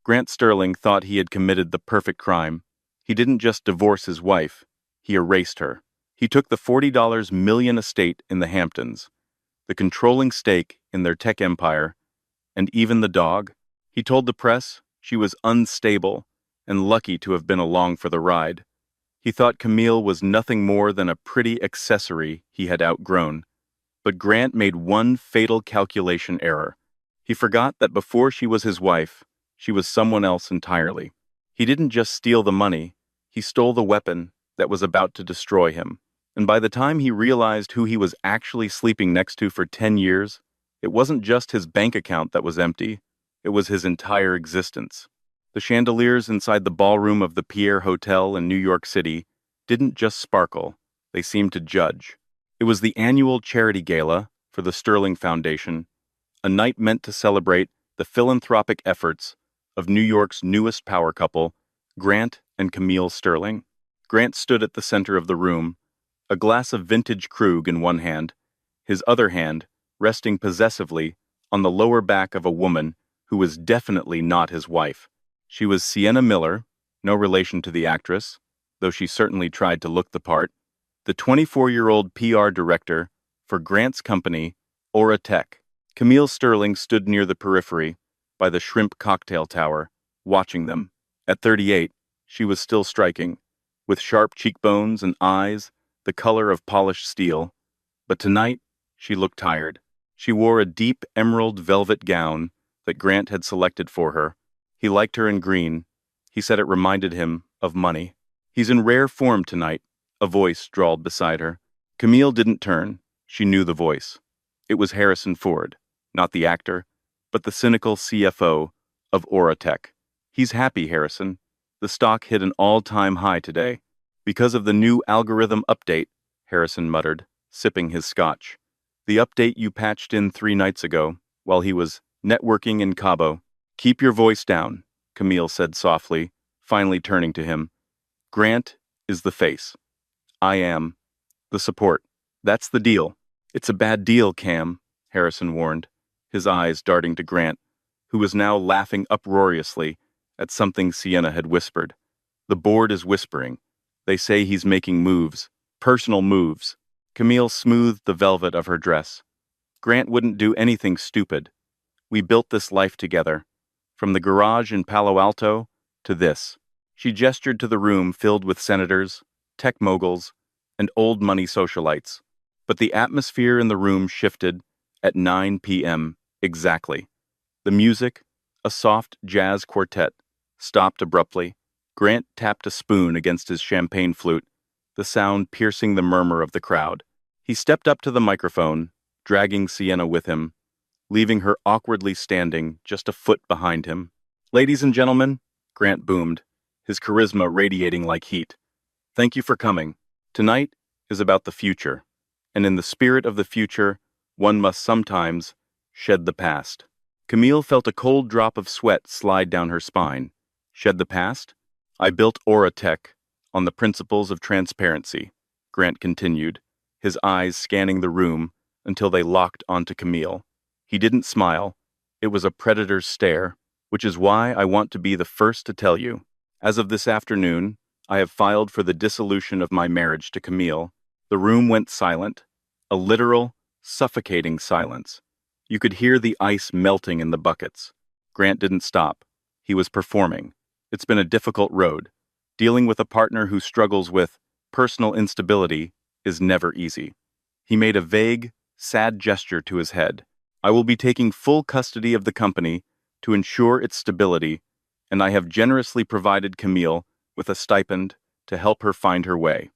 Grant Sterling thought he had committed the perfect crime. He didn't just divorce his wife, he erased her. He took the $40 million estate in the Hamptons, the controlling stake in their tech empire, and even the dog. He told the press she was unstable and lucky to have been along for the ride. He thought Camille was nothing more than a pretty accessory he had outgrown. But Grant made one fatal calculation error. He forgot that before she was his wife, she was someone else entirely. He didn't just steal the money, he stole the weapon that was about to destroy him. And by the time he realized who he was actually sleeping next to for 10 years, it wasn't just his bank account that was empty, it was his entire existence. The chandeliers inside the ballroom of the Pierre Hotel in New York City didn't just sparkle, they seemed to judge. It was the annual charity gala for the Sterling Foundation, a night meant to celebrate the philanthropic efforts of New York's newest power couple, Grant and Camille Sterling. Grant stood at the center of the room, a glass of vintage Krug in one hand, his other hand resting possessively on the lower back of a woman who was definitely not his wife. She was Sienna Miller, no relation to the actress, though she certainly tried to look the part, the 24-year-old PR director for Grant's company, Aura Tech. Camille Sterling stood near the periphery, by the shrimp cocktail tower, watching them. At 38, she was still striking, with sharp cheekbones and eyes the color of polished steel. But tonight, she looked tired. She wore a deep emerald velvet gown that Grant had selected for her. He liked her in green. He said it reminded him of money. "He's in rare form tonight," a voice drawled beside her. Camille didn't turn. She knew the voice. It was Harrison Ford, not the actor, but the cynical CFO of Aura Tech. "He's happy, Harrison. The stock hit an all-time high today. Because of the new algorithm update," Harrison muttered, sipping his scotch. "The update you patched in 3 nights ago, while he was networking in Cabo." "Keep your voice down," Camille said softly, finally turning to him. "Grant is the face. I am the support. That's the deal." "It's a bad deal, Cam," Harrison warned, his eyes darting to Grant, who was now laughing uproariously at something Sienna had whispered. "The board is whispering. They say he's making moves, personal moves." Camille smoothed the velvet of her dress. "Grant wouldn't do anything stupid. We built this life together. From the garage in Palo Alto to this." She gestured to the room filled with senators, tech moguls, and old money socialites. But the atmosphere in the room shifted at 9 p.m. exactly. The music, a soft jazz quartet, stopped abruptly. Grant tapped a spoon against his champagne flute, the sound piercing the murmur of the crowd. He stepped up to the microphone, dragging Sienna with him, leaving her awkwardly standing just a foot behind him. "Ladies and gentlemen," Grant boomed, his charisma radiating like heat, "thank you for coming. Tonight is about the future, and in the spirit of the future, one must sometimes shed the past." Camille felt a cold drop of sweat slide down her spine. "Shed the past? I built Aura Tech on the principles of transparency," Grant continued, his eyes scanning the room until they locked onto Camille. He didn't smile. It was a predator's stare, which is why I want to be the first to tell you. As of this afternoon, I have filed for the dissolution of my marriage to Camille. The room went silent, a literal, suffocating silence. You could hear the ice melting in the buckets. Grant didn't stop. He was performing. It's been a difficult road. Dealing with a partner who struggles with personal instability is never easy. He made a vague, sad gesture to his head. "I will be taking full custody of the company to ensure its stability, and I have generously provided Camille with a stipend to help her find her way.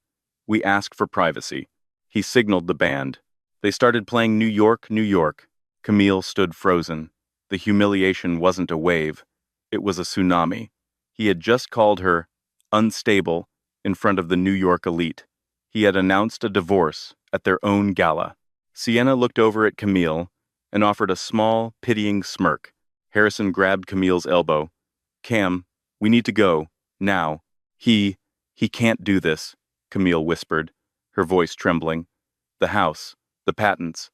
We ask for privacy." He signaled the band. They started playing New York, New York. Camille stood frozen. The humiliation wasn't a wave. It was a tsunami. He had just called her unstable in front of the New York elite. He had announced a divorce at their own gala. Sienna looked over at Camille and offered a small, pitying smirk. Harrison grabbed Camille's elbow. "Cam, we need to go, now." He can't do this," Camille whispered, her voice trembling. "The house, the patents,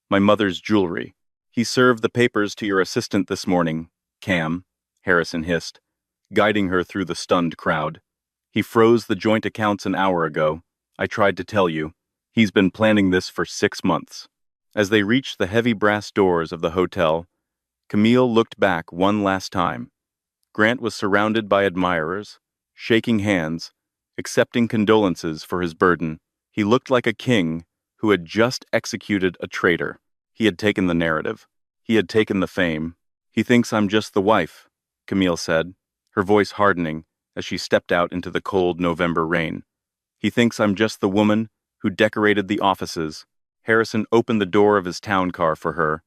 my mother's jewelry." "He served the papers to your assistant this morning, Cam," Harrison hissed, guiding her through the stunned crowd. He froze the joint accounts an hour ago. I tried to tell you. He's been planning this for 6 months. As they reached the heavy brass doors of the hotel, Camille looked back one last time. Grant was surrounded by admirers, shaking hands, accepting condolences for his burden. He looked like a king who had just executed a traitor. He had taken the narrative. He had taken the fame. He thinks I'm just the wife, Camille said, her voice hardening as she stepped out into the cold November rain. He thinks I'm just the woman who decorated the offices. Harrison opened the door of his town car for her.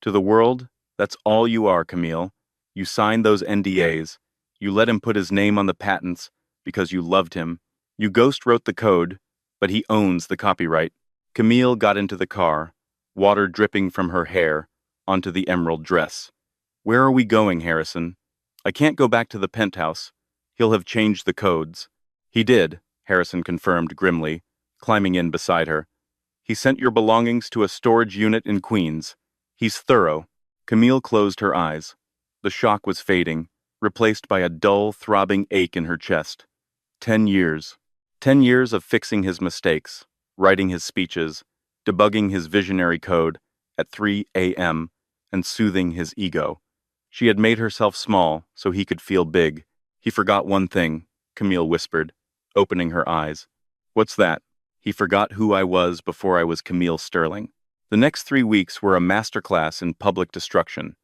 To the world, that's all you are, Camille. You signed those NDAs. You let him put his name on the patents because you loved him. You ghost-wrote the code, but he owns the copyright. Camille got into the car, water dripping from her hair onto the emerald dress. Where are we going, Harrison? I can't go back to the penthouse. He'll have changed the codes. He did, Harrison confirmed grimly, climbing in beside her. He sent your belongings to a storage unit in Queens. He's thorough. Camille closed her eyes. The shock was fading, replaced by a dull, throbbing ache in her chest. 10 years. 10 years of fixing his mistakes, writing his speeches, debugging his visionary code at 3 a.m., and soothing his ego. She had made herself small so he could feel big. He forgot one thing, Camille whispered, opening her eyes. What's that? He forgot who I was before I was Camille Sterling. The next 3 weeks were a masterclass in public destruction.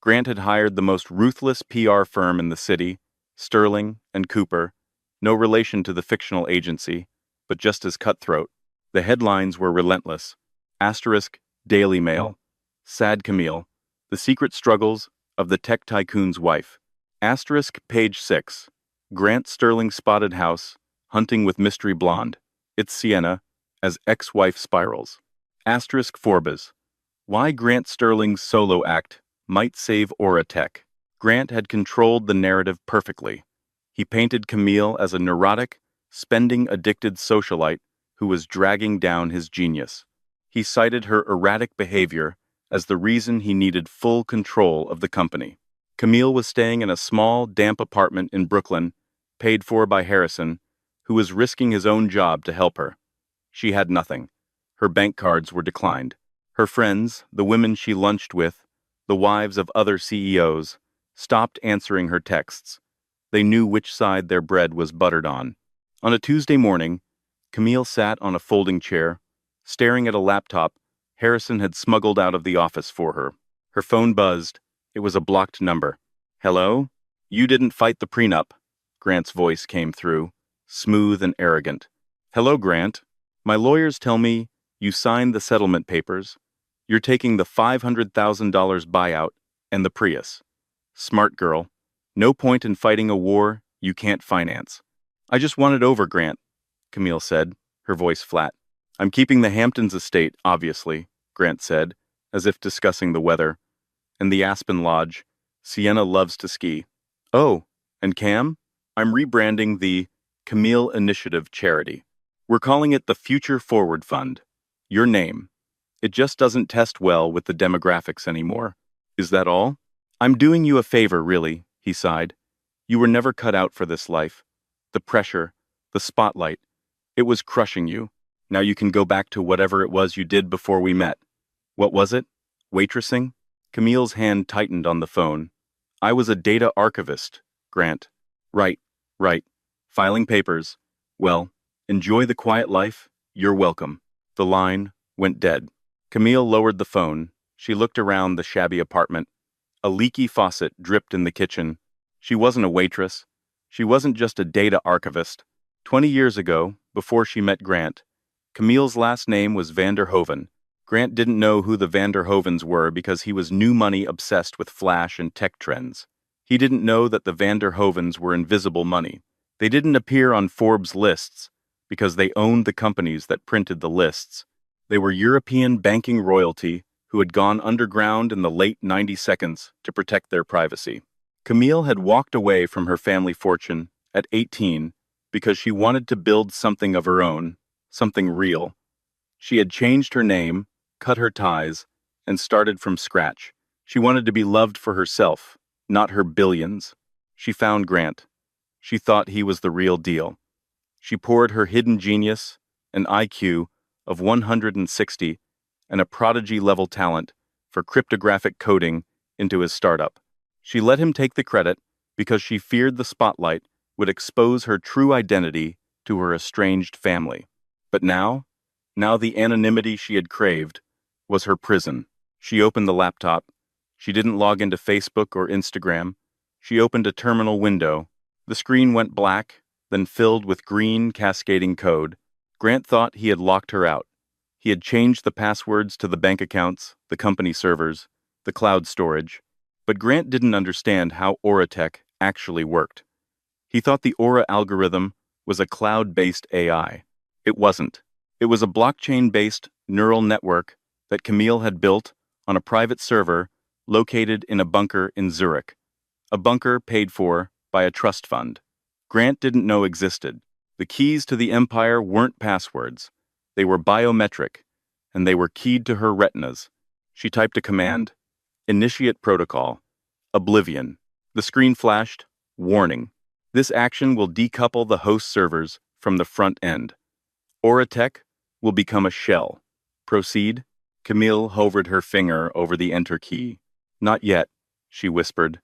Grant had hired the most ruthless PR firm in the city, Sterling and Cooper, no relation to the fictional agency, but just as cutthroat. The headlines were relentless. Asterisk, Daily Mail. Sad Camille. The secret struggles of the tech tycoon's wife. Asterisk, page 6. Grant Sterling spotted house, hunting with mystery blonde. It's Sienna, as ex-wife spirals. Asterisk Forbes. Why Grant Sterling's solo act might save Aura Tech. Grant had controlled the narrative perfectly. He painted Camille as a neurotic, spending-addicted socialite who was dragging down his genius. He cited her erratic behavior as the reason he needed full control of the company. Camille was staying in a small, damp apartment in Brooklyn, paid for by Harrison, who was risking his own job to help her. She had nothing. Her bank cards were declined. Her friends, the women she lunched with, the wives of other CEOs, stopped answering her texts. They knew which side their bread was buttered on. On a Tuesday morning, Camille sat on a folding chair, staring at a laptop Harrison had smuggled out of the office for her. Her phone buzzed. It was a blocked number. Hello? You didn't fight the prenup. Grant's voice came through, smooth and arrogant. Hello, Grant. My lawyers tell me you signed the settlement papers. You're taking the $500,000 buyout and the Prius. Smart girl. No point in fighting a war you can't finance. I just want it over, Grant, Camille said, her voice flat. I'm keeping the Hamptons estate, obviously, Grant said, as if discussing the weather. And the Aspen Lodge. Sienna loves to ski. Oh, and Cam? I'm rebranding the Camille Initiative charity. We're calling it the Future Forward Fund. Your name. It just doesn't test well with the demographics anymore. Is that all? I'm doing you a favor, really, he sighed. You were never cut out for this life. The pressure, the spotlight, it was crushing you. Now you can go back to whatever it was you did before we met. What was it? Waitressing? Camille's hand tightened on the phone. I was a data archivist, Grant. Right. Filing papers. Well, enjoy the quiet life. You're welcome. The line went dead. Camille lowered the phone. She looked around the shabby apartment. A leaky faucet dripped in the kitchen. She wasn't a waitress. She wasn't just a data archivist. 20 years ago, before she met Grant, Camille's last name was Vanderhoven. Grant didn't know who the Vanderhovens were because he was new money obsessed with flash and tech trends. He didn't know that the Vanderhovens were invisible money. They didn't appear on Forbes lists because they owned the companies that printed the lists. They were European banking royalty who had gone underground in the late 90 seconds to protect their privacy. Camille had walked away from her family fortune at 18 because she wanted to build something of her own, something real. She had changed her name, cut her ties, and started from scratch. She wanted to be loved for herself, not her billions. She found Grant. She thought he was the real deal. She poured her hidden genius, an IQ of 160, and a prodigy-level talent for cryptographic coding into his startup. She let him take the credit because she feared the spotlight would expose her true identity to her estranged family. But now the anonymity she had craved was her prison. She opened the laptop. She didn't log into Facebook or Instagram. She opened a terminal window. The screen went black, then filled with green, cascading code. Grant thought he had locked her out. He had changed the passwords to the bank accounts, the company servers, the cloud storage. But Grant didn't understand how Auratech actually worked. He thought the Aura algorithm was a cloud-based AI. It wasn't. It was a blockchain-based neural network that Camille had built on a private server located in a bunker in Zurich, a bunker paid for by a trust fund. Grant didn't know existed. The keys to the empire weren't passwords. They were biometric, and they were keyed to her retinas. She typed a command, initiate protocol, oblivion. The screen flashed, warning. This action will decouple the host servers from the front end. Auratech will become a shell. Proceed? Camille hovered her finger over the enter key. Not yet, she whispered.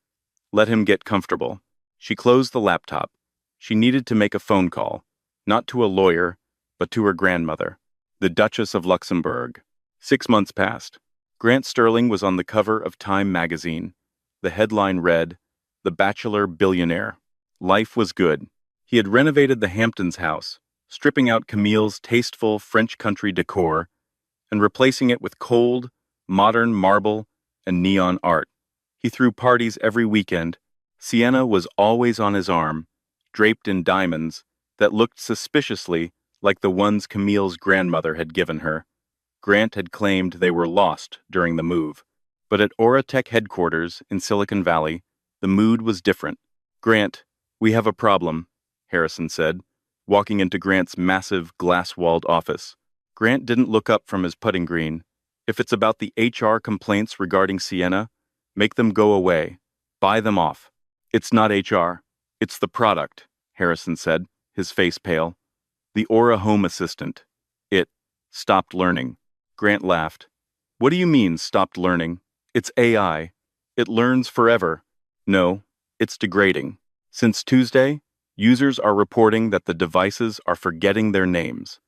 Let him get comfortable. She closed the laptop. She needed to make a phone call, not to a lawyer, but to her grandmother, the Duchess of Luxembourg. 6 months passed. Grant Sterling was on the cover of Time magazine. The headline read, "The Bachelor Billionaire." Life was good. He had renovated the Hamptons house, stripping out Camille's tasteful French country decor and replacing it with cold, modern marble and neon art. He threw parties every weekend. Sienna was always on his arm, draped in diamonds that looked suspiciously like the ones Camille's grandmother had given her. Grant had claimed they were lost during the move. But at Auratech headquarters in Silicon Valley, the mood was different. "Grant, we have a problem," Harrison said, walking into Grant's massive, glass-walled office. Grant didn't look up from his putting green. "If it's about the HR complaints regarding Sienna, make them go away. Buy them off." "It's not HR. It's the product," Harrison said, his face pale. "The Aura Home Assistant. It stopped learning." Grant laughed. "What do you mean, stopped learning? It's AI. It learns forever." "No, it's degrading. Since Tuesday, users are reporting that the devices are forgetting their names.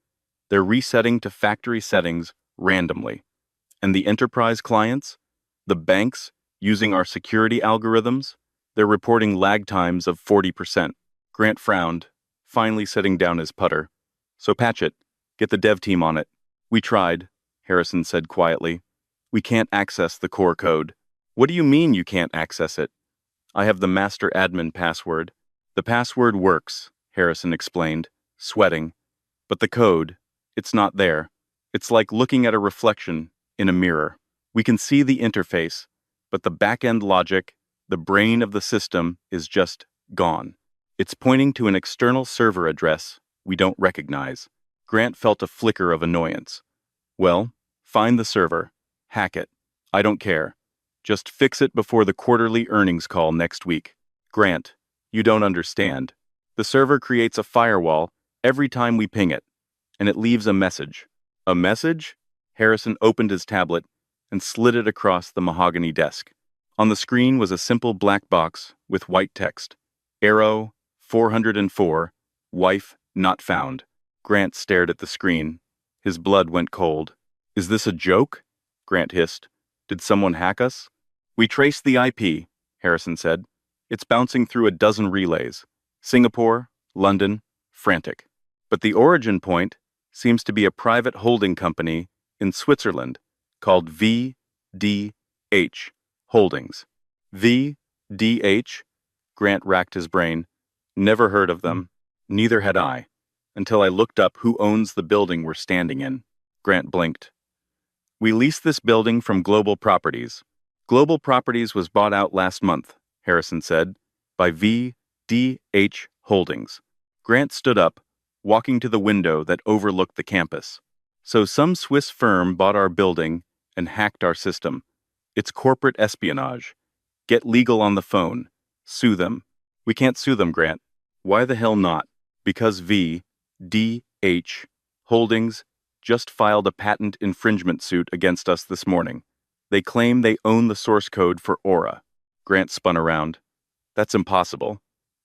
They're resetting to factory settings randomly. And the enterprise clients, the banks using our security algorithms, they're reporting lag times of 40%. Grant frowned, finally setting down his putter. "So patch it. Get the dev team on it." "We tried," Harrison said quietly. "We can't access the core code." "What do you mean you can't access it?" "I have the master admin password." "The password works," Harrison explained, sweating. "But the code, it's not there. It's like looking at a reflection in a mirror. We can see the interface, but the back-end logic, the brain of the system, is just gone. It's pointing to an external server address we don't recognize." Grant felt a flicker of annoyance. "Well, find the server. Hack it. I don't care. Just fix it before the quarterly earnings call next week." "Grant, you don't understand. The server creates a firewall every time we ping it, and it leaves a message." "A message?" Harrison opened his tablet and slid it across the mahogany desk. On the screen was a simple black box with white text. "Arrow 404, wife not found." Grant stared at the screen. His blood went cold. "Is this a joke?" Grant hissed. "Did someone hack us?" "We traced the IP," Harrison said. "It's bouncing through a dozen relays. Singapore, London, frantic. But the origin point seems to be a private holding company in Switzerland called VDH Holdings." VDH? Grant racked his brain. "Never heard of them. Neither had I, until I looked up who owns the building we're standing in." Grant blinked. "We leased this building from Global Properties. Global Properties was bought out last month," Harrison said, "by VDH Holdings." Grant stood up, walking to the window that overlooked the campus. "So some Swiss firm bought our building and hacked our system. It's corporate espionage. Get legal on the phone. Sue them. We can't sue them, Grant. Why the hell not? Because V.D.H. Holdings just filed a patent infringement suit against us this morning. They claim they own the source code for Aura. Grant spun around. That's impossible.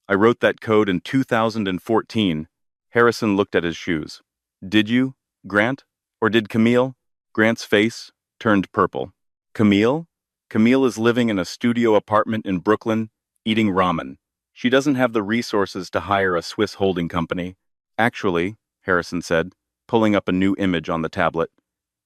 I wrote that code in 2014. Harrison looked at his shoes. Did you, Grant? Or did Camille? Grant's face turned purple. Camille? Camille is living in a studio apartment in Brooklyn, eating ramen. She doesn't have the resources to hire a Swiss holding company. Actually, Harrison said, pulling up a new image on the tablet.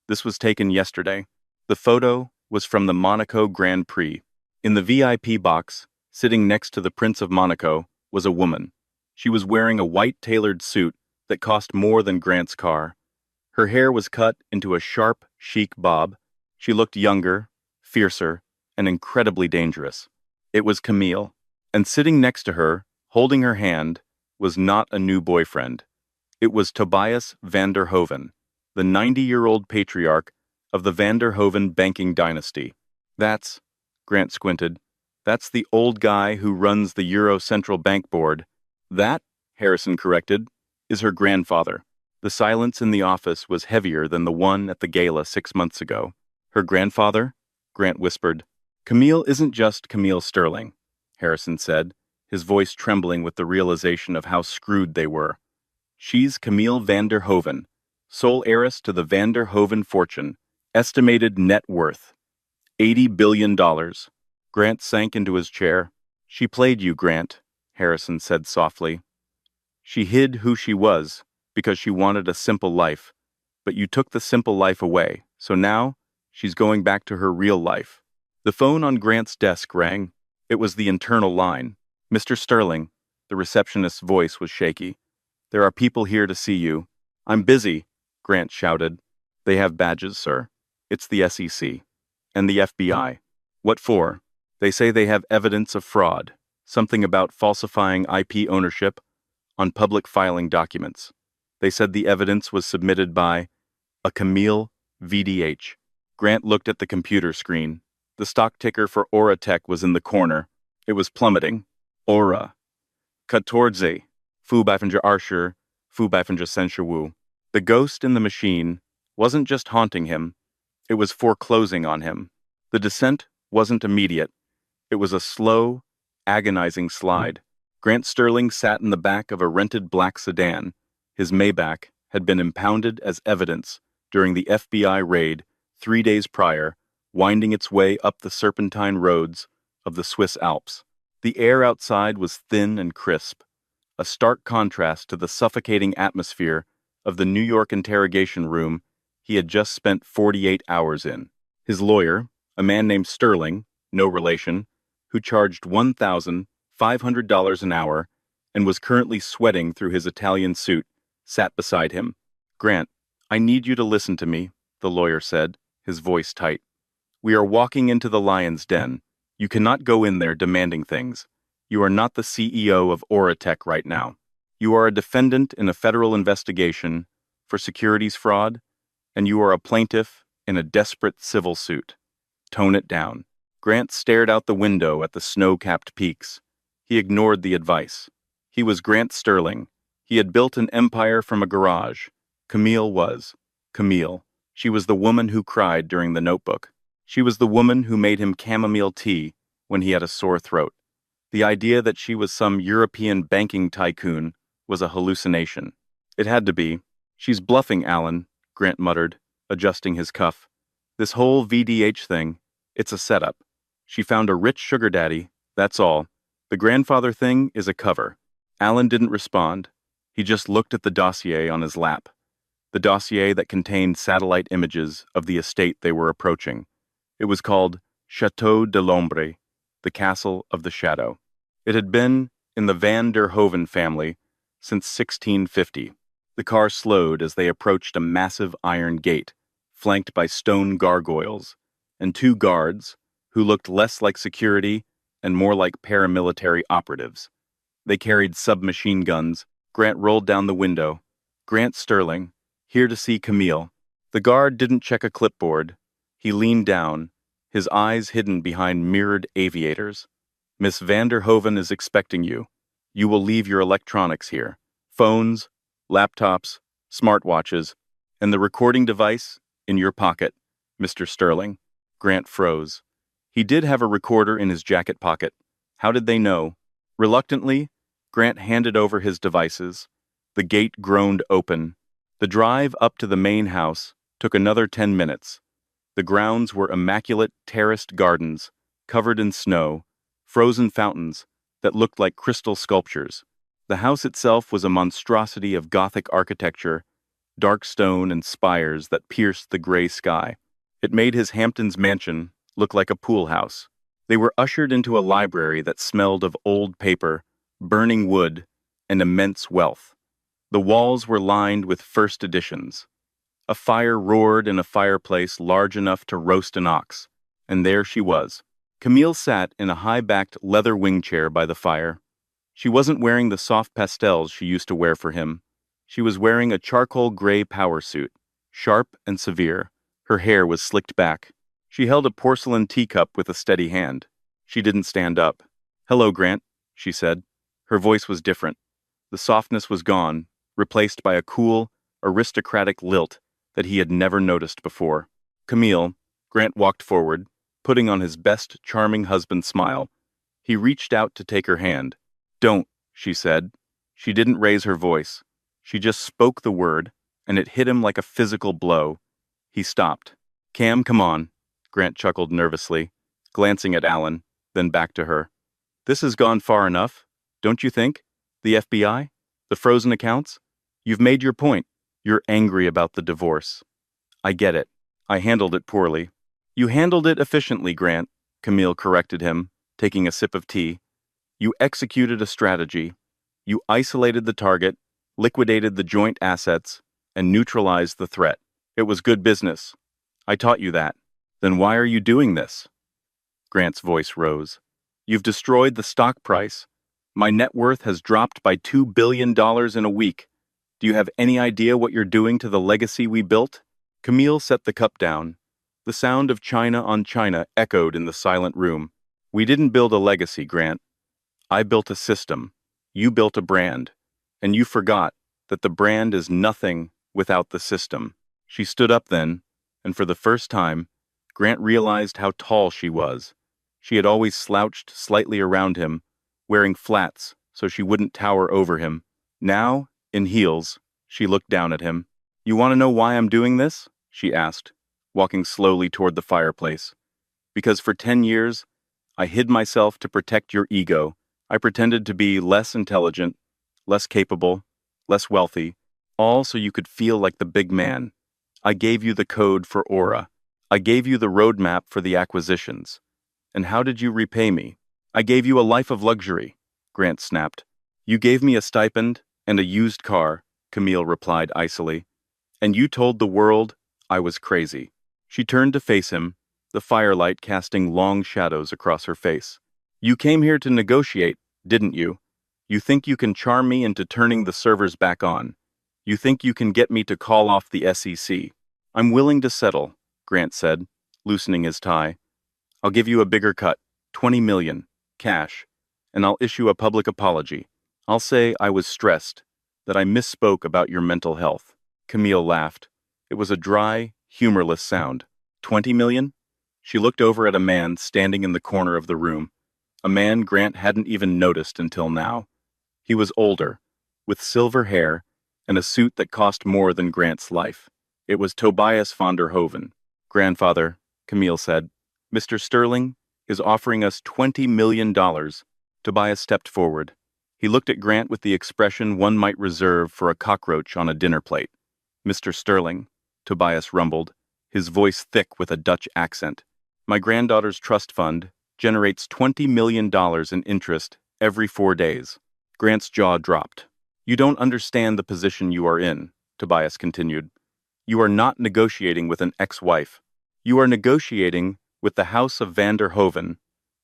This was taken yesterday. The photo was from the Monaco Grand Prix. In the VIP box, sitting next to the Prince of Monaco, was a woman. She was wearing a white tailored suit that cost more than Grant's car. Her hair was cut into a sharp, chic bob. She looked younger, fiercer, and incredibly dangerous. It was Camille, and sitting next to her, holding her hand, was not a new boyfriend. It was Tobias van der Hoven, the 90-year-old patriarch of the van der Hoven banking dynasty. Grant squinted, that's the old guy who runs the Euro Central Bank Board. That, Harrison corrected, is her grandfather. The silence in the office was heavier than the one at the gala 6 months ago. Her grandfather? Grant whispered. Camille isn't just Camille Sterling, Harrison said, his voice trembling with the realization of how screwed they were. She's Camille van der Hoven, sole heiress to the van der Hoven fortune, estimated net worth $80 billion. Grant sank into his chair. She played you, Grant, Harrison said softly. She hid who she was because she wanted a simple life, but you took the simple life away, so now she's going back to her real life. The phone on Grant's desk rang. It was the internal line. Mr. Sterling, the receptionist's voice was shaky. There are people here to see you. I'm busy, Grant shouted. They have badges, sir. It's the SEC. And the FBI. What for? They say they have evidence of fraud, something about falsifying IP ownership on public filing documents. They said the evidence was submitted by a Camille VDH. Grant looked at the computer screen. The stock ticker for Aura Tech was in the corner. It was plummeting. Aura. 14. Fu Sensuwu. The ghost in the machine wasn't just haunting him, it was foreclosing on him. The descent wasn't immediate. It was a slow, agonizing slide. Grant Sterling sat in the back of a rented black sedan. His Maybach had been impounded as evidence during the FBI raid 3 days prior, winding its way up the serpentine roads of the Swiss Alps. The air outside was thin and crisp, a stark contrast to the suffocating atmosphere of the New York interrogation room he had just spent 48 hours in. His lawyer, a man named Sterling, no relation, who charged $1,500 an hour and was currently sweating through his Italian suit, sat beside him. Grant, I need you to listen to me, the lawyer said, his voice tight. We are walking into the lion's den. You cannot go in there demanding things. You are not the CEO of Aura Tech right now. You are a defendant in a federal investigation for securities fraud, and you are a plaintiff in a desperate civil suit. Tone it down. Grant stared out the window at the snow-capped peaks. He ignored the advice. He was Grant Sterling. He had built an empire from a garage. Camille was. Camille. She was the woman who cried during the notebook. She was the woman who made him chamomile tea when he had a sore throat. The idea that she was some European banking tycoon was a hallucination. It had to be. She's bluffing, Alan, Grant muttered, adjusting his cuff. This whole VDH thing, it's a setup. She found a rich sugar daddy, that's all. The grandfather thing is a cover. Alan didn't respond. He just looked at the dossier on his lap. The dossier that contained satellite images of the estate they were approaching. It was called Château de l'Ombre, the Castle of the Shadow. It had been in the Van der Hoven family since 1650. The car slowed as they approached a massive iron gate, flanked by stone gargoyles, and two guards, who looked less like security and more like paramilitary operatives. They carried submachine guns. Grant rolled down the window. Grant Sterling, here to see Camille. The guard didn't check a clipboard. He leaned down, his eyes hidden behind mirrored aviators. Miss van der Hoven is expecting you. You will leave your electronics here. Phones, laptops, smartwatches, and the recording device in your pocket, Mr. Sterling. Grant froze. He did have a recorder in his jacket pocket. How did they know? Reluctantly, Grant handed over his devices. The gate groaned open. The drive up to the main house took another 10 minutes. The grounds were immaculate terraced gardens, covered in snow, frozen fountains that looked like crystal sculptures. The house itself was a monstrosity of Gothic architecture, dark stone and spires that pierced the gray sky. It made his Hamptons mansion look like a pool house. They were ushered into a library that smelled of old paper, burning wood, and immense wealth. The walls were lined with first editions. A fire roared in a fireplace large enough to roast an ox, and there she was. Camille sat in a high-backed leather wing chair by the fire. She wasn't wearing the soft pastels she used to wear for him. She was wearing a charcoal gray power suit, sharp and severe. Her hair was slicked back. She held a porcelain teacup with a steady hand. She didn't stand up. "Hello, Grant," she said. Her voice was different. The softness was gone, replaced by a cool, aristocratic lilt that he had never noticed before. "Camille," Grant walked forward, putting on his best charming husband smile. He reached out to take her hand. "Don't," she said. She didn't raise her voice. She just spoke the word, and it hit him like a physical blow. He stopped. "Cam, come on," Grant chuckled nervously, glancing at Alan, then back to her. "This has gone far enough, don't you think? The FBI? The frozen accounts? You've made your point. You're angry about the divorce. I get it. I handled it poorly." "You handled it efficiently, Grant," Camille corrected him, taking a sip of tea. "You executed a strategy. You isolated the target, liquidated the joint assets, and neutralized the threat. It was good business. I taught you that. Then why are you doing this?" Grant's voice rose. "You've destroyed the stock price. My net worth has dropped by $2 billion in a week. Do you have any idea what you're doing to the legacy we built?" Camille set the cup down. The sound of china on china echoed in the silent room. "We didn't build a legacy, Grant. I built a system. You built a brand. And you forgot that the brand is nothing without the system." She stood up then, and for the first time, Grant realized how tall she was. She had always slouched slightly around him, wearing flats so she wouldn't tower over him. Now, in heels, she looked down at him. "You want to know why I'm doing this?" she asked, walking slowly toward the fireplace. "Because for 10 years, I hid myself to protect your ego. I pretended to be less intelligent, less capable, less wealthy, all so you could feel like the big man. I gave you the code for aura. I gave you the roadmap for the acquisitions. And how did you repay me? I gave you a life of luxury," Grant snapped. "You gave me a stipend and a used car," Camille replied icily. "And you told the world I was crazy." She turned to face him, the firelight casting long shadows across her face. "You came here to negotiate, didn't you? You think you can charm me into turning the servers back on. You think you can get me to call off the SEC. I'm willing to settle," Grant said, loosening his tie. "I'll give you a bigger cut, 20 million, cash, and I'll issue a public apology. I'll say I was stressed, that I misspoke about your mental health." Camille laughed. It was a dry, humorless sound. 20 million? She looked over at a man standing in the corner of the room, a man Grant hadn't even noticed until now. He was older, with silver hair and a suit that cost more than Grant's life. It was Tobias van der Hoven. "Grandfather," Camille said, "Mr. Sterling is offering us $20 million. Tobias stepped forward. He looked at Grant with the expression one might reserve for a cockroach on a dinner plate. "Mr. Sterling," Tobias rumbled, his voice thick with a Dutch accent, "my granddaughter's trust fund generates $20 million in interest every 4 days." Grant's jaw dropped. "You don't understand the position you are in," Tobias continued. "You are not negotiating with an ex-wife. You are negotiating with the House of van der Hoven,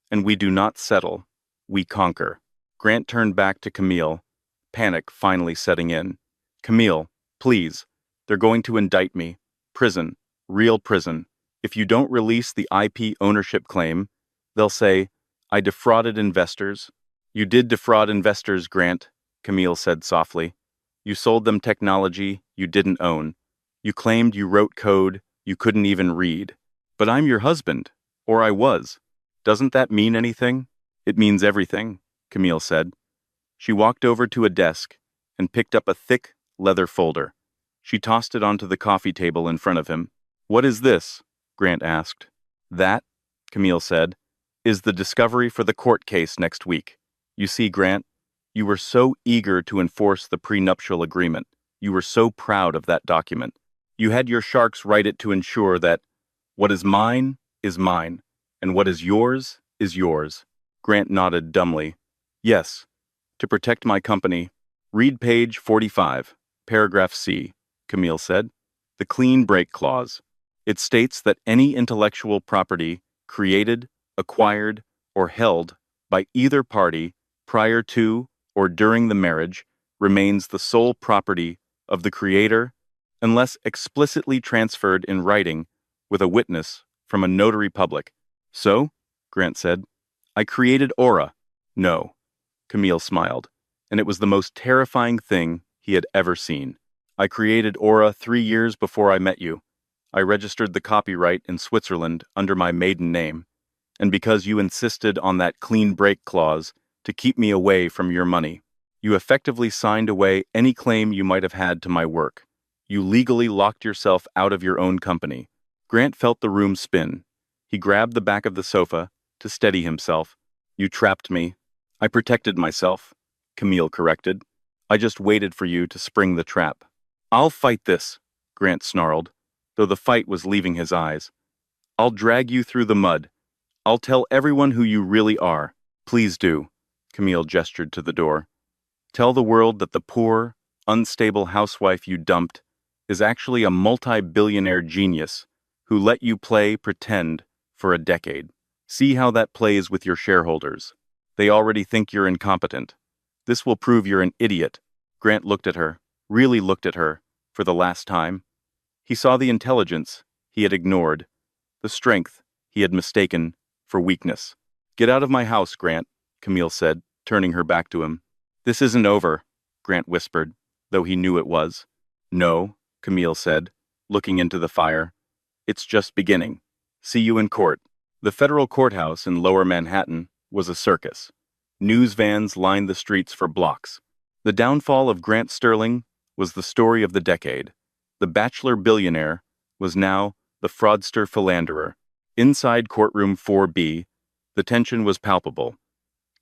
and we do not settle. We conquer." Grant turned back to Camille, panic finally setting in. "Camille, please. They're going to indict me. Prison. Real prison. If you don't release the IP ownership claim, they'll say, I defrauded investors. You did defraud investors, Grant, Camille said softly. You sold them technology you didn't own. You claimed you wrote code you couldn't even read. But I'm your husband, or I was. Doesn't that mean anything? It means everything, Camille said. She walked over to a desk and picked up a thick leather folder. She tossed it onto the coffee table in front of him. What is this? Grant asked. That, Camille said, is the discovery for the court case next week. You see, Grant, you were so eager to enforce the prenuptial agreement. You were so proud of that document. You had your sharks write it to ensure that what is mine, and what is yours. Grant nodded dumbly. Yes, to protect my company. Read page 45, paragraph C, Camille said. The clean break clause. It states that any intellectual property created, acquired, or held by either party prior to or during the marriage remains the sole property of the creator unless explicitly transferred in writing with a witness from a notary public. So, Grant said, I created Aura. No, Camille smiled, and it was the most terrifying thing he had ever seen. I created Aura 3 years before I met you. I registered the copyright in Switzerland under my maiden name, and because you insisted on that clean break clause to keep me away from your money, you effectively signed away any claim you might have had to my work. You legally locked yourself out of your own company. Grant felt the room spin. He grabbed the back of the sofa to steady himself. You trapped me. I protected myself, Camille corrected. I just waited for you to spring the trap. I'll fight this, Grant snarled, though the fight was leaving his eyes. I'll drag you through the mud. I'll tell everyone who you really are. Please do, Camille gestured to the door. Tell the world that the poor, unstable housewife you dumped is actually a multi-billionaire genius who let you play pretend for a decade. See how that plays with your shareholders. They already think you're incompetent. This will prove you're an idiot. Grant looked at her, really looked at her, for the last time. He saw the intelligence he had ignored, the strength he had mistaken for weakness. Get out of my house, Grant, Camille said, turning her back to him. This isn't over, Grant whispered, though he knew it was. No, Camille said, looking into the fire. It's just beginning. See you in court. The federal courthouse in Lower Manhattan was a circus. News vans lined the streets for blocks. The downfall of Grant Sterling was the story of the decade. The bachelor billionaire was now the fraudster philanderer. Inside courtroom 4B, the tension was palpable.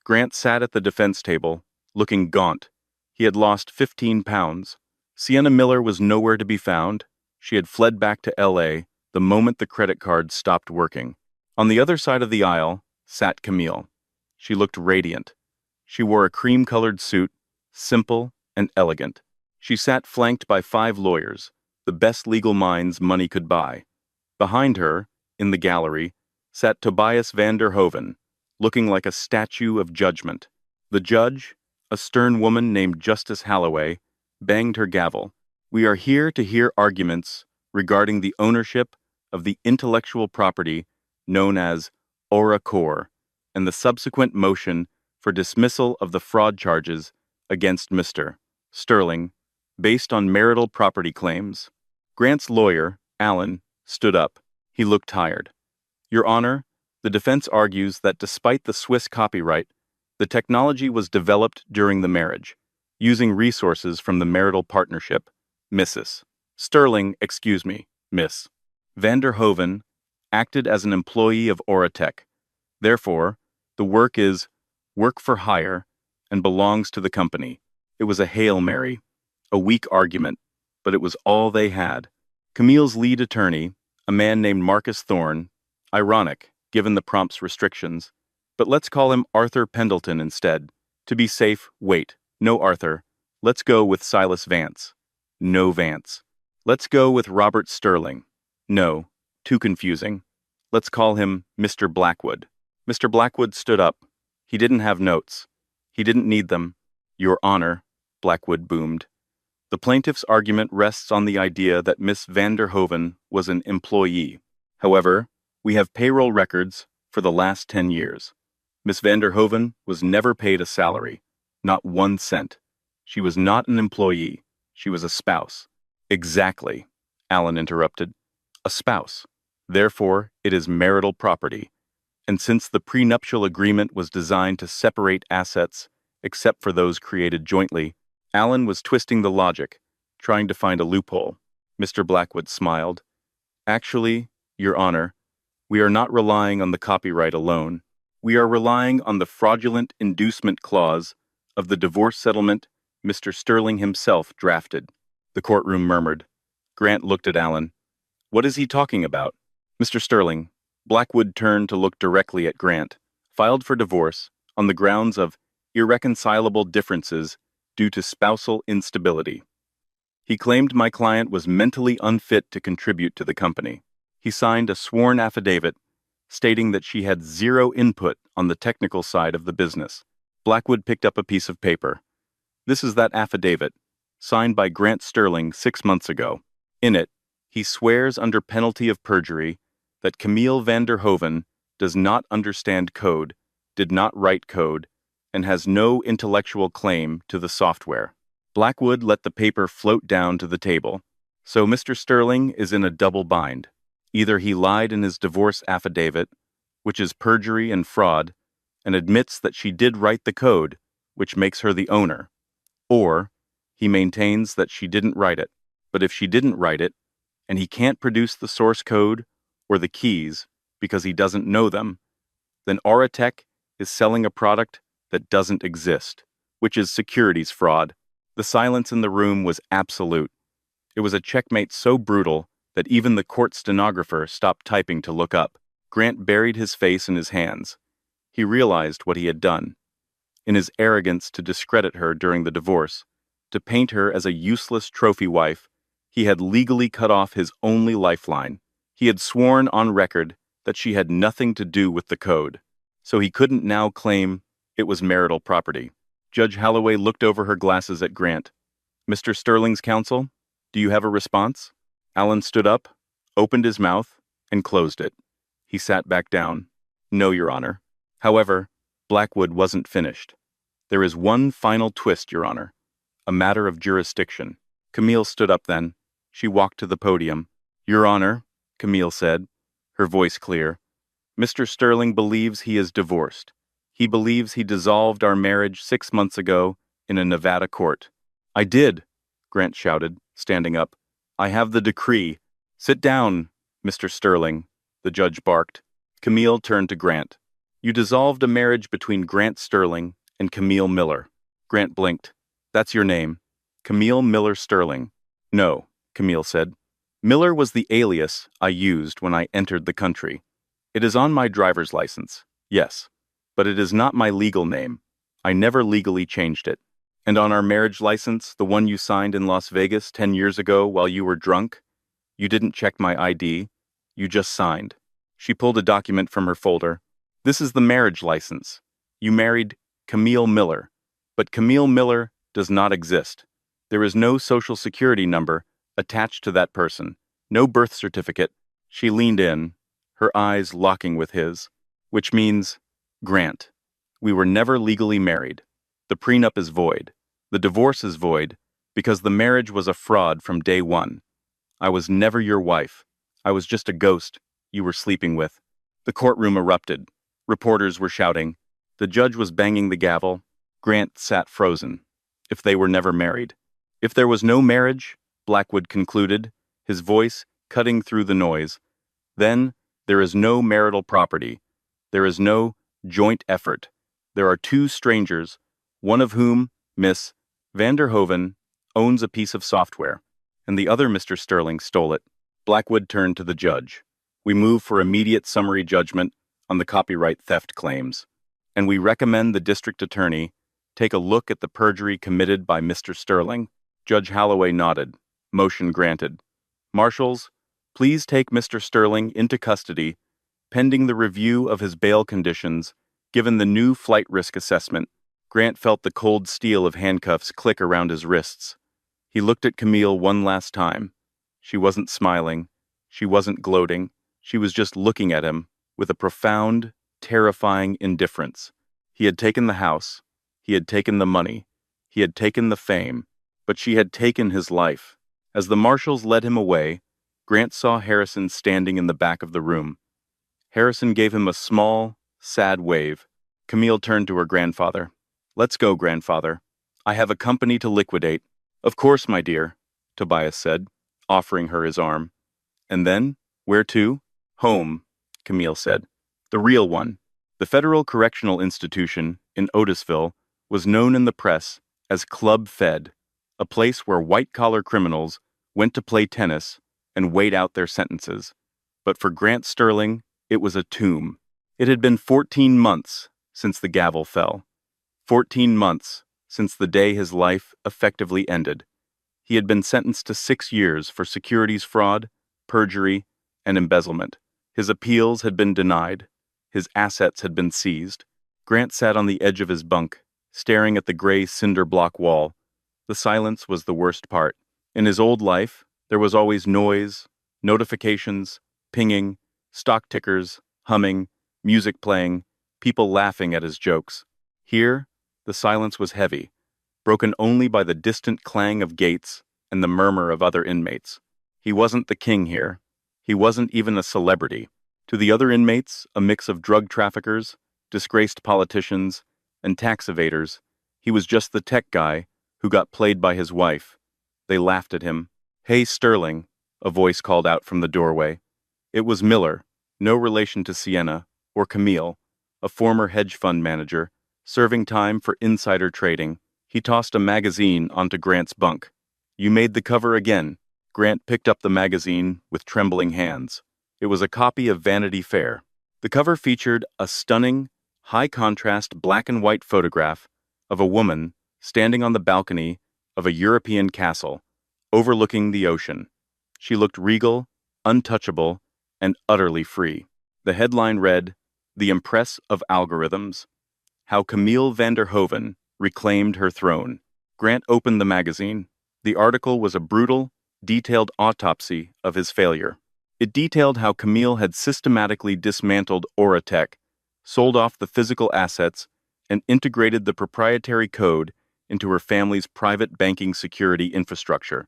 Grant sat at the defense table, looking gaunt. He had lost 15 pounds. Sienna Miller was nowhere to be found. She had fled back to L.A. the moment the credit card stopped working. On the other side of the aisle sat Camille. She looked radiant. She wore a cream-colored suit, simple and elegant. She sat flanked by 5 lawyers, the best legal minds money could buy. Behind her, in the gallery, sat Tobias van der Hoven, looking like a statue of judgment. The judge, a stern woman named Justice Halloway, banged her gavel. We are here to hear arguments regarding the ownership of the intellectual property known as Aura Core and the subsequent motion for dismissal of the fraud charges against Mr. Sterling based on marital property claims. Grant's lawyer, Allen, stood up. He looked tired. Your Honor, the defense argues that despite the Swiss copyright, the technology was developed during the marriage, using resources from the marital partnership, Mrs. Sterling, Miss. Van der Hoven acted as an employee of Auratech. Therefore, the work is work for hire and belongs to the company. It was a Hail Mary, a weak argument, but it was all they had. Camille's lead attorney, a man named Marcus Thorne, ironic given the prompt's restrictions, but let's call him Arthur Pendleton instead. To be safe, wait. No Arthur. Let's go with Silas Vance. No Vance. Let's go with Robert Sterling. No, too confusing. Let's call him Mr. Blackwood. Mr. Blackwood stood up. He didn't have notes. He didn't need them. Your Honor, Blackwood boomed. The plaintiff's argument rests on the idea that Miss van der Hoven was an employee. However, we have payroll records for the last 10 years. Miss Vanderhoven was never paid a salary, not 1 cent. She was not an employee. She was a spouse. Exactly, Alan interrupted. A spouse. Therefore, it is marital property. And since the prenuptial agreement was designed to separate assets, except for those created jointly, Alan was twisting the logic, trying to find a loophole. Mr. Blackwood smiled. Actually, Your Honor, we are not relying on the copyright alone. We are relying on the fraudulent inducement clause of the divorce settlement Mr. Sterling himself drafted. The courtroom murmured. Grant looked at Alan. What is he talking about? Mr. Sterling, Blackwood turned to look directly at Grant, filed for divorce on the grounds of irreconcilable differences due to spousal instability. He claimed my client was mentally unfit to contribute to the company. He signed a sworn affidavit stating that she had zero input on the technical side of the business. Blackwood picked up a piece of paper. This is that affidavit, signed by Grant Sterling 6 months ago. In it, he swears under penalty of perjury that Camille Vanderhoven does not understand code, did not write code, and has no intellectual claim to the software. Blackwood let the paper float down to the table. So Mr. Sterling is in a double bind. Either he lied in his divorce affidavit, which is perjury and fraud, and admits that she did write the code, which makes her the owner, or he maintains that she didn't write it. But if she didn't write it, and he can't produce the source code or the keys because he doesn't know them, then Auratech is selling a product that doesn't exist, which is securities fraud. The silence in the room was absolute. It was a checkmate so brutal that even the court stenographer stopped typing to look up. Grant buried his face in his hands. He realized what he had done. In his arrogance to discredit her during the divorce, to paint her as a useless trophy wife, he had legally cut off his only lifeline. He had sworn on record that she had nothing to do with the code, so he couldn't now claim it was marital property. Judge Holloway looked over her glasses at Grant. Mr. Sterling's counsel, do you have a response? Alan stood up, opened his mouth, and closed it. He sat back down. No, Your Honor. However, Blackwood wasn't finished. There is one final twist, Your Honor. A matter of jurisdiction. Camille stood up then. She walked to the podium. Your Honor, Camille said, her voice clear, Mr. Sterling believes he is divorced. He believes he dissolved our marriage 6 months ago in a Nevada court. I did, Grant shouted, standing up. I have the decree. Sit down, Mr. Sterling, the judge barked. Camille turned to Grant. You dissolved a marriage between Grant Sterling and Camille Miller. Grant blinked. That's your name. Camille Miller Sterling. No, Camille said. Miller was the alias I used when I entered the country. It is on my driver's license, yes, but it is not my legal name. I never legally changed it. And on our marriage license, the one you signed in Las Vegas 10 years ago while you were drunk, you didn't check my ID. You just signed. She pulled a document from her folder. This is the marriage license. You married Camille Miller, but Camille Miller does not exist. There is no social security number attached to that person, no birth certificate. She leaned in, her eyes locking with his, which means, Grant, we were never legally married. The prenup is void. The divorce is void because the marriage was a fraud from day one. I was never your wife. I was just a ghost you were sleeping with. The courtroom erupted. Reporters were shouting. The judge was banging the gavel. Grant sat frozen. If they were never married. If there was no marriage, Blackwood concluded, his voice cutting through the noise, then there is no marital property. There is no joint effort. There are two strangers, one of whom, Miss Vanderhoven, owns a piece of software, and the other Mr. Sterling stole it. Blackwood turned to the judge. We move for immediate summary judgment on the copyright theft claims, and we recommend the district attorney take a look at the perjury committed by Mr. Sterling. Judge Holloway nodded. Motion granted. Marshals, please take Mr. Sterling into custody pending the review of his bail conditions given the new flight risk assessment. Grant felt the cold steel of handcuffs click around his wrists. He looked at Camille one last time. She wasn't smiling. She wasn't gloating. She was just looking at him with a profound, terrifying indifference. He had taken the house. He had taken the money. He had taken the fame. But she had taken his life. As the marshals led him away, Grant saw Harrison standing in the back of the room. Harrison gave him a small, sad wave. Camille turned to her grandfather. "Let's go, grandfather. I have a company to liquidate." "Of course, my dear," Tobias said, offering her his arm. "And then, where to?" "Home," Camille said. "The real one." The Federal Correctional Institution in Otisville was known in the press as Club Fed, a place where white-collar criminals went to play tennis and wait out their sentences. But for Grant Sterling, it was a tomb. It had been 14 months since the gavel fell. 14 months since the day his life effectively ended. He had been sentenced to 6 years for securities fraud, perjury, and embezzlement. His appeals had been denied. His assets had been seized. Grant sat on the edge of his bunk, staring at the gray cinder block wall. The silence was the worst part. In his old life, there was always noise, notifications, pinging, stock tickers, humming, music playing, people laughing at his jokes. Here, the silence was heavy, broken only by the distant clang of gates and the murmur of other inmates. He wasn't the king here. He wasn't even a celebrity. To the other inmates, a mix of drug traffickers, disgraced politicians, and tax evaders, he was just the tech guy who got played by his wife. They laughed at him. "Hey, Sterling," a voice called out from the doorway. It was Miller, no relation to Sienna, or Camille, a former hedge fund manager, serving time for insider trading. He tossed a magazine onto Grant's bunk. "You made the cover again." Grant picked up the magazine with trembling hands. It was a copy of Vanity Fair. The cover featured a stunning, high-contrast black and white photograph of a woman standing on the balcony of a European castle, overlooking the ocean. She looked regal, untouchable, and utterly free. The headline read, "The Empress of Algorithms: How Camille van der Hoeven Reclaimed Her Throne." Grant opened the magazine. The article was a brutal, detailed autopsy of his failure. It detailed how Camille had systematically dismantled Auratech, sold off the physical assets, and integrated the proprietary code into her family's private banking security infrastructure.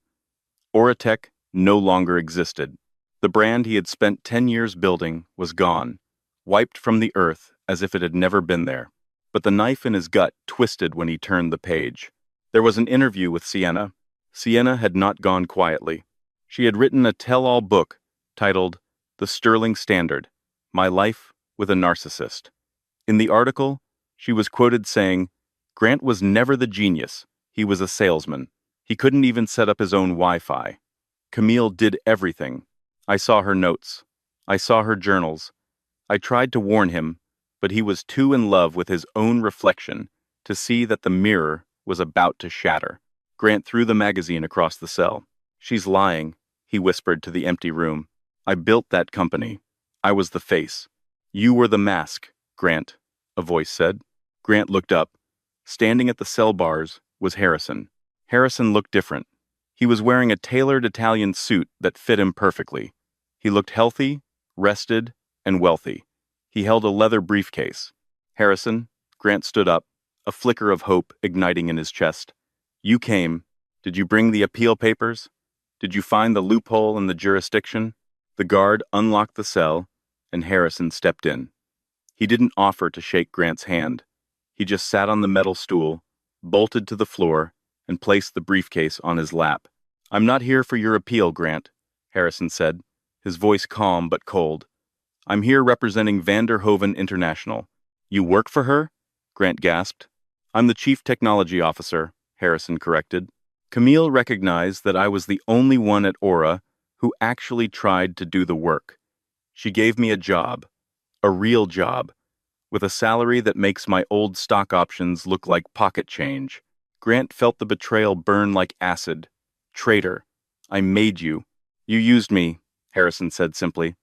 Auratech no longer existed. The brand he had spent 10 years building was gone, wiped from the earth as if it had never been there. But the knife in his gut twisted when he turned the page. There was an interview with Sienna. Sienna had not gone quietly. She had written a tell-all book titled The Sterling Standard: My Life with a Narcissist. In the article, she was quoted saying, "Grant was never the genius. He was a salesman. He couldn't even set up his own Wi-Fi. Camille did everything. I saw her notes. I saw her journals. I tried to warn him, but he was too in love with his own reflection to see that the mirror was about to shatter." Grant threw the magazine across the cell. "She's lying," he whispered to the empty room. "I built that company. I was the face. You were the mask, Grant," a voice said. Grant looked up. Standing at the cell bars was Harrison. Harrison looked different. He was wearing a tailored Italian suit that fit him perfectly. He looked healthy, rested, and wealthy. He held a leather briefcase. "Harrison," Grant stood up, a flicker of hope igniting in his chest. "You came. Did you bring the appeal papers? Did you find the loophole in the jurisdiction?" The guard unlocked the cell, and Harrison stepped in. He didn't offer to shake Grant's hand. He just sat on the metal stool, bolted to the floor, and placed the briefcase on his lap. "I'm not here for your appeal, Grant," Harrison said, his voice calm but cold. "I'm here representing van der Hoeven International." "You work for her?" Grant gasped. "I'm the chief technology officer," Harrison corrected. "Camille recognized that I was the only one at Aura who actually tried to do the work. She gave me a job, a real job, with a salary that makes my old stock options look like pocket change." Grant felt the betrayal burn like acid. "Traitor. I made you." "You used me," Harrison said simply.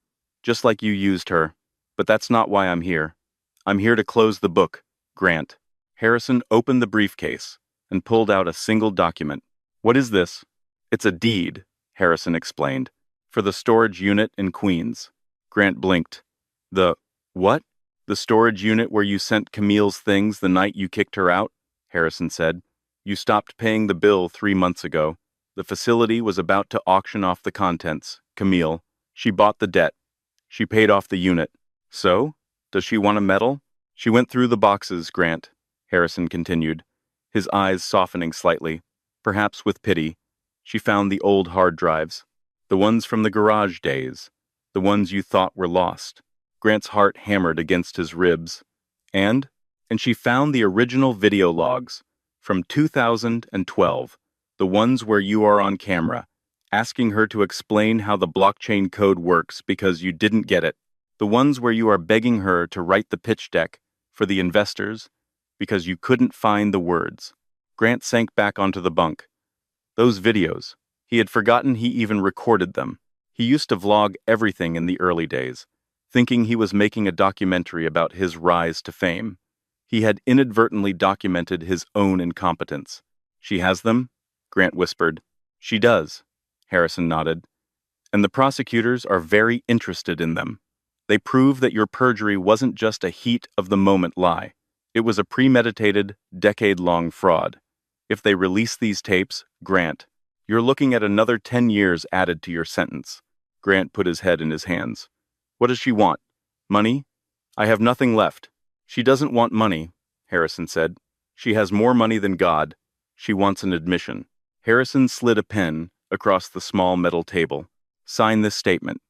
"Just like you used her. But that's not why I'm here. I'm here to close the book, Grant." Harrison opened the briefcase and pulled out a single document. "What is this?" "It's a deed," Harrison explained, "for the storage unit in Queens." Grant blinked. The what? The storage unit where you sent Camille's things the night you kicked her out? Harrison said. You stopped paying the bill 3 months ago. The facility was about to auction off the contents. Camille. She bought the debt. She paid off the unit. So? Does she want a medal? She went through the boxes, Grant, Harrison continued, his eyes softening slightly, perhaps with pity. She found the old hard drives, the ones from the garage days, the ones you thought were lost. Grant's heart hammered against his ribs. And she found the original video logs from 2012, the ones where you are on camera, asking her to explain how the blockchain code works because you didn't get it. The ones where you are begging her to write the pitch deck for the investors because you couldn't find the words. Grant sank back onto the bunk. Those videos. He had forgotten he even recorded them. He used to vlog everything in the early days, thinking he was making a documentary about his rise to fame. He had inadvertently documented his own incompetence. She has them? Grant whispered. She does. Harrison nodded. And the prosecutors are very interested in them. They prove that your perjury wasn't just a heat-of-the-moment lie. It was a premeditated, decade-long fraud. If they release these tapes, Grant, you're looking at another 10 years added to your sentence. Grant put his head in his hands. What does she want? Money? I have nothing left. She doesn't want money, Harrison said. She has more money than God. She wants an admission. Harrison slid a pen across the small metal table. Sign this statement.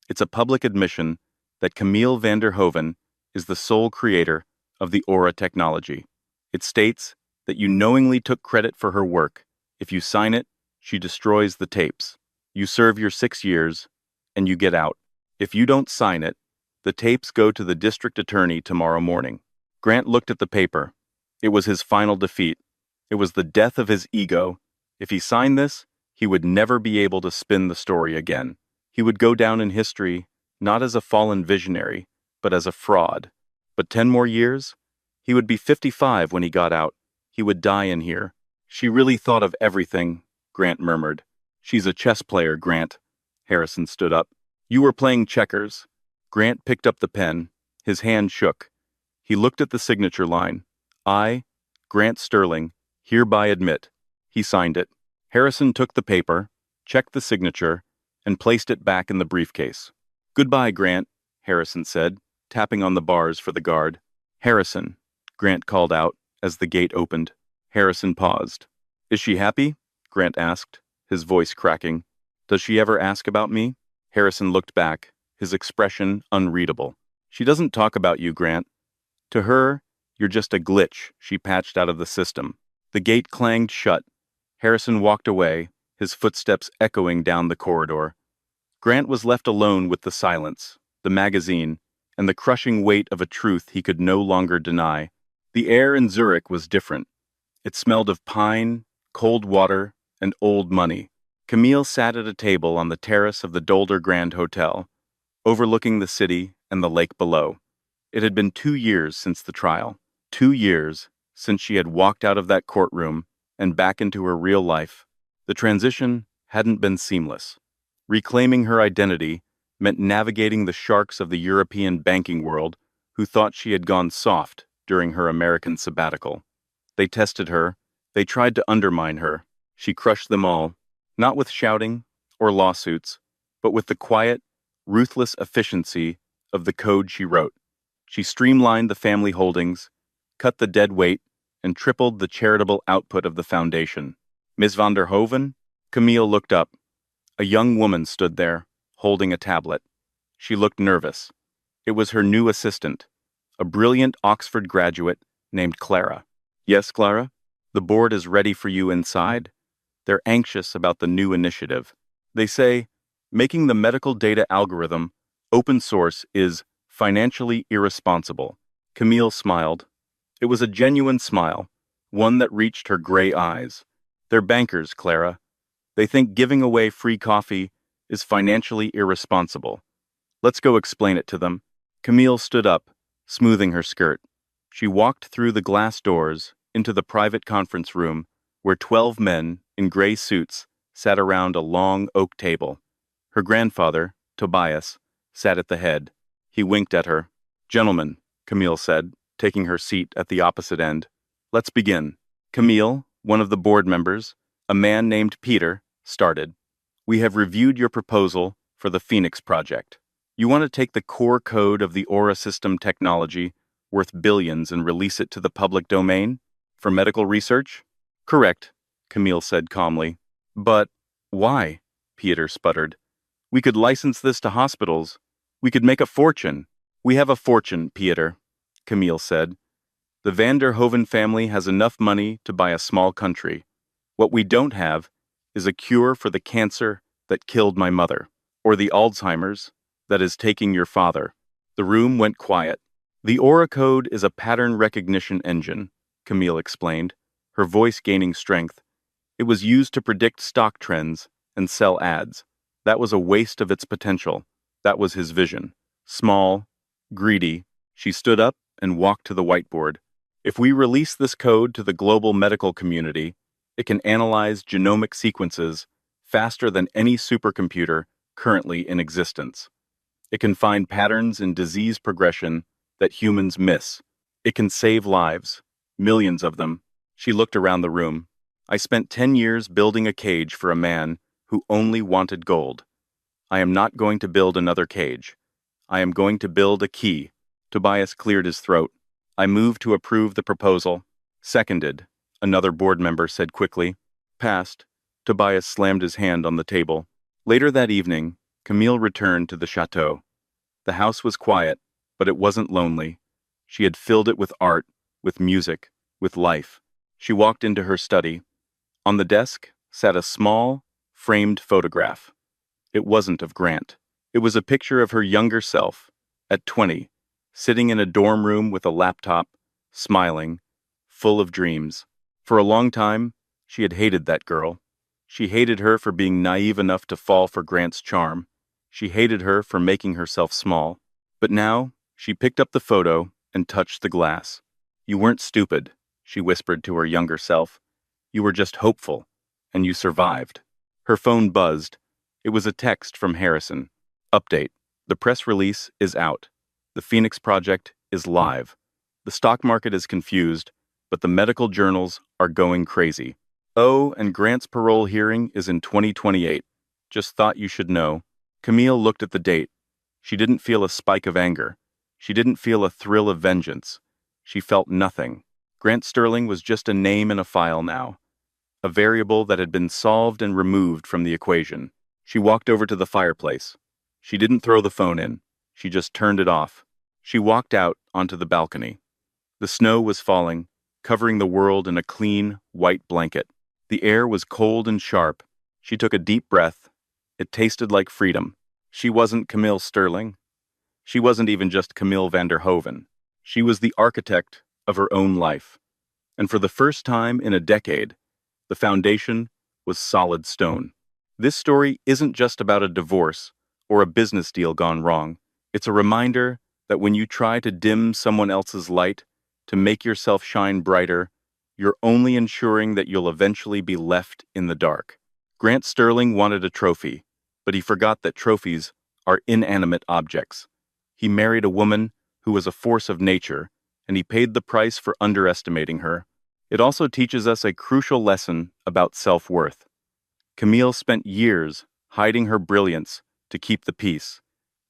It's a public admission that Camille van der Hoeven is the sole creator of the Aura technology. It states that you knowingly took credit for her work. If you sign it, she destroys the tapes. You serve your 6 years, and you get out. If you don't sign it, the tapes go to the district attorney tomorrow morning. Grant looked at the paper. It was his final defeat. It was the death of his ego. If he signed this, he would never be able to spin the story again. He would go down in history not as a fallen visionary, but as a fraud. But 10 more years? He would be 55 when he got out. He would die in here. She really thought of everything, Grant murmured. She's a chess player, Grant. Harrison stood up. You were playing checkers. Grant picked up the pen. His hand shook. He looked at the signature line. I, Grant Sterling, hereby admit. He signed it. Harrison took the paper, checked the signature, and placed it back in the briefcase. Goodbye, Grant, Harrison said, tapping on the bars for the guard. Harrison, Grant called out as the gate opened. Harrison paused. Is she happy? Grant asked, his voice cracking. Does she ever ask about me? Harrison looked back, his expression unreadable. She doesn't talk about you, Grant. To her, you're just a glitch she patched out of the system. The gate clanged shut. Harrison walked away, his footsteps echoing down the corridor. Grant was left alone with the silence, the magazine, and the crushing weight of a truth he could no longer deny. The air in Zurich was different. It smelled of pine, cold water, and old money. Camille sat at a table on the terrace of the Dolder Grand Hotel, overlooking the city and the lake below. It had been 2 years since the trial, 2 years since she had walked out of that courtroom and back into her real life. The transition hadn't been seamless. Reclaiming her identity meant navigating the sharks of the European banking world who thought she had gone soft during her American sabbatical. They tested her. They tried to undermine her. She crushed them all, not with shouting or lawsuits, but with the quiet, ruthless efficiency of the code she wrote. She streamlined the family holdings, cut the dead weight, and tripled the charitable output of the foundation. Miss van der Hoeven? Camille looked up. A young woman stood there, holding a tablet. She looked nervous. It was her new assistant, a brilliant Oxford graduate named Clara. Yes, Clara? The board is ready for you inside. They're anxious about the new initiative. They say, making the medical data algorithm open source is financially irresponsible. Camille smiled. It was a genuine smile, one that reached her gray eyes. They're bankers, Clara. They think giving away free coffee is financially irresponsible. Let's go explain it to them. Camille stood up, smoothing her skirt. She walked through the glass doors into the private conference room where 12 men in gray suits sat around a long oak table. Her grandfather, Tobias, sat at the head. He winked at her. "Gentlemen," Camille said, taking her seat at the opposite end. "Let's begin." Camille, one of the board members, a man named Peter, started. "We have reviewed your proposal for the Phoenix Project. You want to take the core code of the Aura system technology, worth billions, and release it to the public domain? For medical research?" "Correct," Camille said calmly. "But why?" Peter sputtered. "We could license this to hospitals. We could make a fortune." "We have a fortune, Peter," Camille said. "The van der Hoven family has enough money to buy a small country. What we don't have is a cure for the cancer that killed my mother, or the Alzheimer's that is taking your father." The room went quiet. "The Aura code is a pattern recognition engine," Camille explained, her voice gaining strength. "It was used to predict stock trends and sell ads. That was a waste of its potential. That was his vision. Small, greedy." She stood up and walked to the whiteboard. "If we release this code to the global medical community, it can analyze genomic sequences faster than any supercomputer currently in existence. It can find patterns in disease progression that humans miss. It can save lives, millions of them." She looked around the room. "I spent 10 years building a cage for a man who only wanted gold. I am not going to build another cage. I am going to build a key." Tobias cleared his throat. "I move to approve the proposal." "Seconded," another board member said quickly. "Passed." Tobias slammed his hand on the table. Later that evening, Camille returned to the chateau. The house was quiet, but it wasn't lonely. She had filled it with art, with music, with life. She walked into her study. On the desk sat a small, framed photograph. It wasn't of Grant. It was a picture of her younger self, at 20, sitting in a dorm room with a laptop, smiling, full of dreams. For a long time, she had hated that girl. She hated her for being naive enough to fall for Grant's charm. She hated her for making herself small. But now, she picked up the photo and touched the glass. "You weren't stupid," she whispered to her younger self. "You were just hopeful, and you survived." Her phone buzzed. It was a text from Harrison. "Update. The press release is out. The Phoenix Project is live. The stock market is confused, but the medical journals are going crazy. Oh, and Grant's parole hearing is in 2028. Just thought you should know." Camille looked at the date. She didn't feel a spike of anger. She didn't feel a thrill of vengeance. She felt nothing. Grant Sterling was just a name in a file now, a variable that had been solved and removed from the equation. She walked over to the fireplace. She didn't throw the phone in. She just turned it off. She walked out onto the balcony. The snow was falling, covering the world in a clean, white blanket. The air was cold and sharp. She took a deep breath. It tasted like freedom. She wasn't Camille Sterling. She wasn't even just Camille van der Hoven. She was the architect of her own life. And for the first time in a decade, the foundation was solid stone. This story isn't just about a divorce or a business deal gone wrong. It's a reminder that when you try to dim someone else's light, to make yourself shine brighter, you're only ensuring that you'll eventually be left in the dark. Grant Sterling wanted a trophy, but he forgot that trophies are inanimate objects. He married a woman who was a force of nature, and he paid the price for underestimating her. It also teaches us a crucial lesson about self-worth. Camille spent years hiding her brilliance to keep the peace,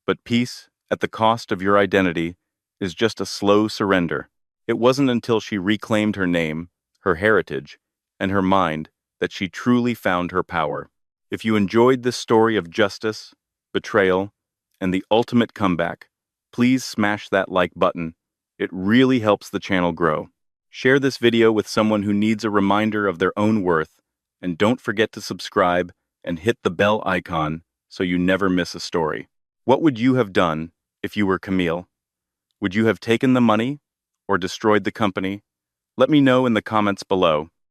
but peace, at the cost of your identity, is just a slow surrender. It wasn't until she reclaimed her name, her heritage, and her mind that she truly found her power. If you enjoyed this story of justice, betrayal, and the ultimate comeback, please smash that like button. It really helps the channel grow. Share this video with someone who needs a reminder of their own worth, and don't forget to subscribe and hit the bell icon so you never miss a story. What would you have done if you were Camille? Would you have taken the money or destroyed the company? Let me know in the comments below.